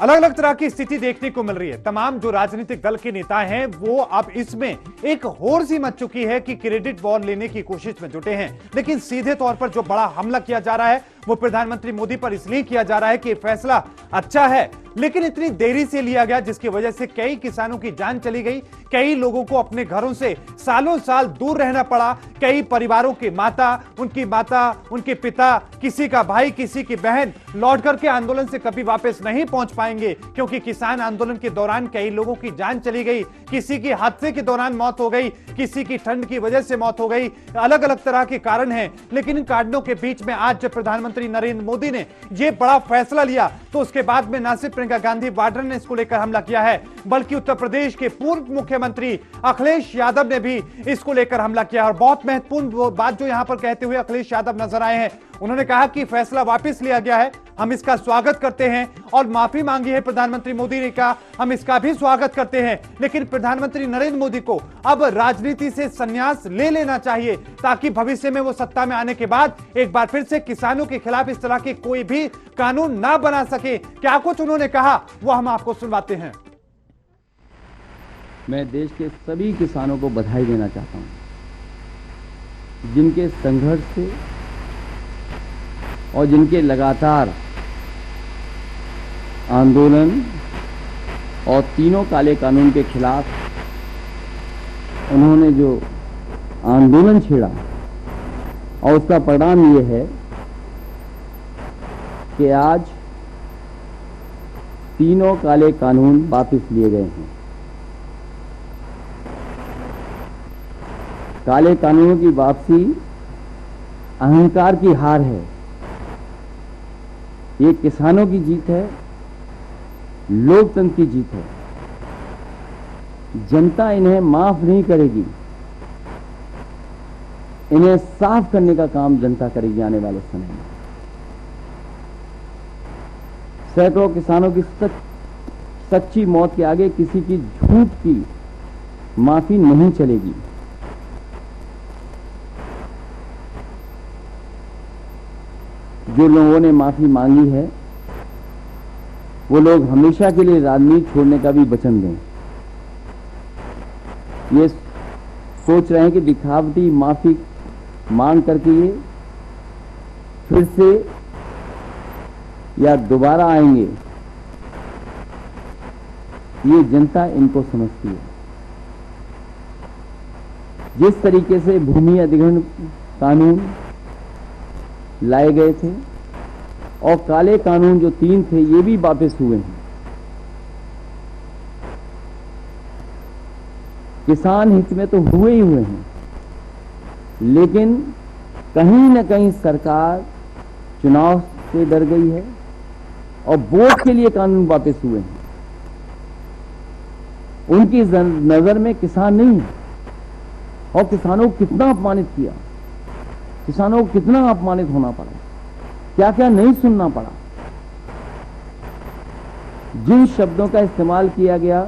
अलग अलग तरह की स्थिति देखने को मिल रही है। तमाम जो राजनीतिक दल के नेता हैं वो अब इसमें एक होड़ सी मच चुकी है कि क्रेडिट वॉर लेने की कोशिश में जुटे हैं। लेकिन सीधे तौर पर जो बड़ा हमला किया जा रहा है वो प्रधानमंत्री मोदी पर इसलिए किया जा रहा है कि फैसला अच्छा है लेकिन इतनी देरी से लिया गया, जिसकी वजह से कई किसानों की जान चली गई, कई लोगों को अपने घरों से सालों साल दूर रहना पड़ा, कई परिवारों की माता, उनके पिता, किसी का भाई, किसी की बहन लौट करके आंदोलन से कभी वापस नहीं पहुंच पाएंगे, क्योंकि किसान आंदोलन के दौरान कई लोगों की जान चली गई, किसी की हादसे के दौरान मौत हो गई, किसी की ठंड की वजह से मौत हो गई। अलग अलग तरह के कारण हैं, लेकिन इन कारणों के बीच में आज जब प्रधानमंत्री नरेंद्र मोदी ने यह बड़ा फैसला लिया तो उसके बाद में न सिर्फ प्रियंका गांधी वाड्रा ने इसको लेकर हमला किया है, बल्कि उत्तर प्रदेश के पूर्व मुख्यमंत्री अखिलेश यादव ने भी इसको लेकर हमला किया। और बहुत महत्वपूर्ण बात जो यहां पर कहते हुए अखिलेश यादव नजर आए हैं, उन्होंने कहा कि फैसला वापस लिया गया है, हम इसका स्वागत करते हैं, और माफी मांगी है प्रधानमंत्री मोदी ने कहा, हम इसका भी स्वागत करते हैं। लेकिन प्रधानमंत्री नरेंद्र मोदी को अब राजनीति से संन्यास ले लेना चाहिए, ताकि भविष्य में वो सत्ता में आने के बाद एक बार फिर से किसानों के खिलाफ इस तरह के कोई भी कानून ना बना सके। क्या कुछ उन्होंने कहा वो हम आपको सुनवाते हैं। मैं देश के सभी किसानों को बधाई देना चाहता हूं, जिनके संघर्ष से और जिनके लगातार आंदोलन और तीनों काले कानून के खिलाफ उन्होंने जो आंदोलन छेड़ा, और उसका परिणाम ये है कि आज तीनों काले कानून वापस लिए गए हैं। काले कानूनों की वापसी अहंकार की हार है, ये किसानों की जीत है, लोकतंत्र की जीत है। जनता इन्हें माफ नहीं करेगी, इन्हें साफ करने का काम जनता करेगी आने वाले समय में। सैकड़ों किसानों की सच्ची मौत के आगे किसी की झूठ की माफी नहीं चलेगी। जो लोगों ने माफी मांगी है वो लोग हमेशा के लिए राजनीति छोड़ने का भी वचन दें। ये सोच रहे हैं कि दिखावटी माफी मांग करके ये फिर से या दोबारा आएंगे, ये जनता इनको समझती है। जिस तरीके से भूमि अधिग्रहण कानून लाए गए थे और काले कानून जो 3 थे ये भी वापस हुए हैं। किसान हित में तो हुए ही हुए हैं, लेकिन कहीं न कहीं सरकार चुनाव से डर गई है और वोट के लिए कानून वापस हुए हैं। उनकी नजर में किसान नहीं है, और किसानों को कितना अपमानित किया, किसानों को कितना अपमानित होना पड़ा, क्या क्या नहीं सुनना पड़ा। जिन शब्दों का इस्तेमाल किया गया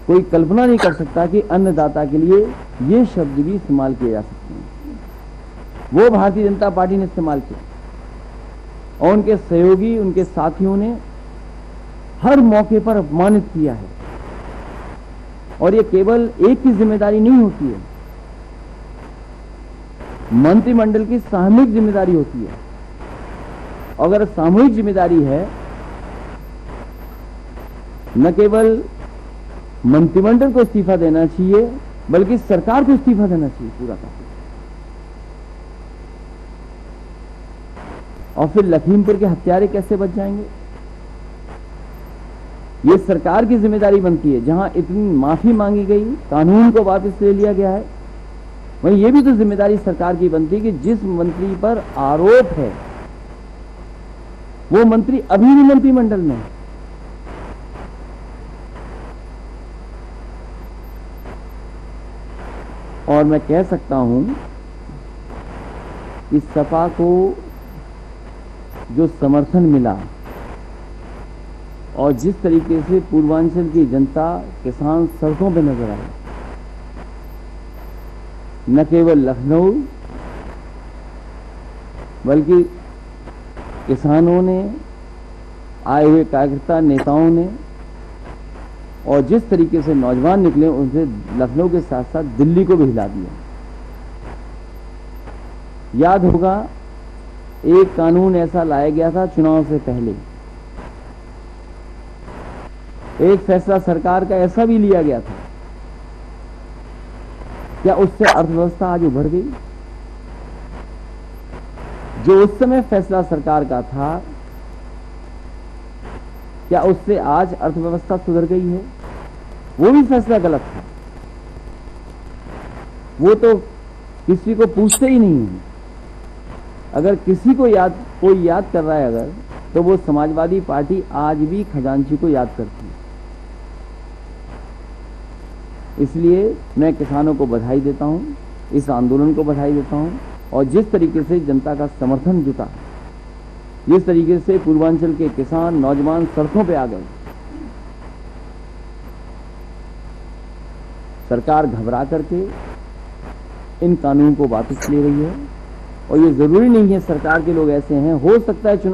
कोई कल्पना नहीं कर सकता कि अन्नदाता के लिए ये शब्द भी इस्तेमाल किए जा सकते हैं। वो भारतीय जनता पार्टी ने इस्तेमाल किया और उनके सहयोगी, उनके साथियों ने हर मौके पर अपमानित किया है। और ये केवल एक की जिम्मेदारी नहीं होती है, मंत्रिमंडल की सामूहिक जिम्मेदारी होती है। अगर सामूहिक जिम्मेदारी है, न केवल मंत्रिमंडल को इस्तीफा देना चाहिए बल्कि सरकार को इस्तीफा देना चाहिए पूरा का। और फिर लखीमपुर के हत्यारे कैसे बच जाएंगे? ये सरकार की जिम्मेदारी बनती है। जहां इतनी माफी मांगी गई, कानून को वापस ले लिया गया है, वहीं ये भी तो जिम्मेदारी सरकार की बनती है कि जिस मंत्री पर आरोप है वो मंत्री अभी भी मंत्रिमंडल में है। और मैं कह सकता हूं कि सपा को जो समर्थन मिला और जिस तरीके से पूर्वांचल की जनता, किसान सड़कों पर नजर आए, न केवल लखनऊ बल्कि किसानों ने आए हुए कार्यकर्ता नेताओं ने और जिस तरीके से नौजवान निकले उनसे लखनऊ के साथ साथ दिल्ली को भी हिला दिया। याद होगा एक कानून ऐसा लाया गया था चुनाव से पहले, एक फैसला सरकार का ऐसा भी लिया गया था। क्या उससे अर्थव्यवस्था आज उभर गई? जो उस समय फैसला सरकार का था, क्या उससे आज अर्थव्यवस्था सुधर गई है? वो भी फैसला गलत था। वो तो किसी को पूछते ही नहीं है। अगर किसी को कोई याद कर रहा है अगर, तो वो समाजवादी पार्टी आज भी खजांची को याद करती है। इसलिए मैं किसानों को बधाई देता हूं, इस आंदोलन को बधाई देता हूं, और जिस तरीके से जनता का समर्थन जुटा, जिस तरीके से पूर्वांचल के किसान नौजवान सड़कों पे आ गए, सरकार घबरा करके इन कानून को वापस ले रही है। और ये जरूरी नहीं है सरकार के लोग ऐसे हैं, हो सकता है चुनाव